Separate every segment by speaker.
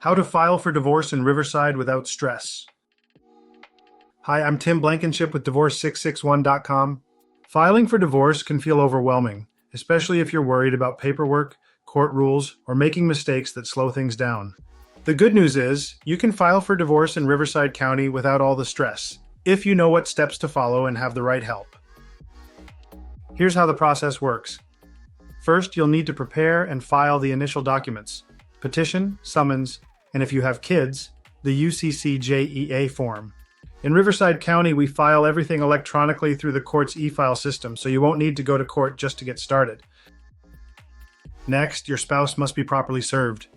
Speaker 1: How to file for divorce in Riverside without stress. Hi, I'm Tim Blankenship with Divorce661.com. Filing for divorce can feel overwhelming, especially if you're worried about paperwork, court rules, or making mistakes that slow things down. The good news is, you can file for divorce in Riverside County without all the stress, if you know what steps to follow and have the right help. Here's how the process works. First, you'll need to prepare and file the initial documents: petition, summons, and if you have kids, the UCCJEA form. In Riverside County, we file everything electronically through the court's eFile system, so you won't need to go to court just to get started. Next, your spouse must be properly served.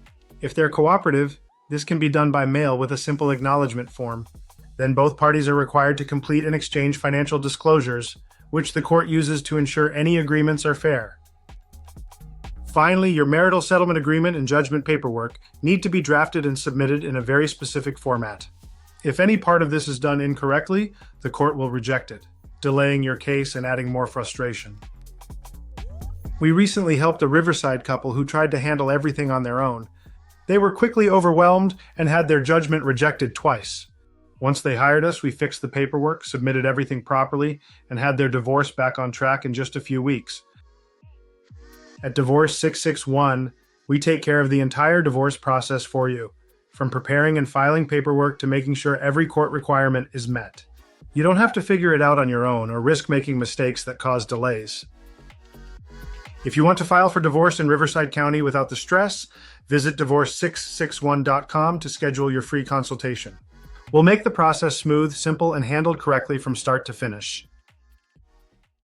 Speaker 1: If they're cooperative, this can be done by mail with a simple acknowledgement form. Then both parties are required to complete and exchange financial disclosures, which the court uses to ensure any agreements are fair. Finally, your marital settlement agreement and judgment paperwork need to be drafted and submitted in a very specific format. If any part of this is done incorrectly, the court will reject it, delaying your case and adding more frustration. We recently helped a Riverside couple who tried to handle everything on their own. They were quickly overwhelmed and had their judgment rejected twice. Once they hired us, we fixed the paperwork, submitted everything properly, and had their divorce back on track in just a few weeks. At Divorce 661, we take care of the entire divorce process for you, from preparing and filing paperwork to making sure every court requirement is met. You don't have to figure it out on your own or risk making mistakes that cause delays. If you want to file for divorce in Riverside County without the stress, visit Divorce661.com to schedule your free consultation. We'll make the process smooth, simple, and handled correctly from start to finish.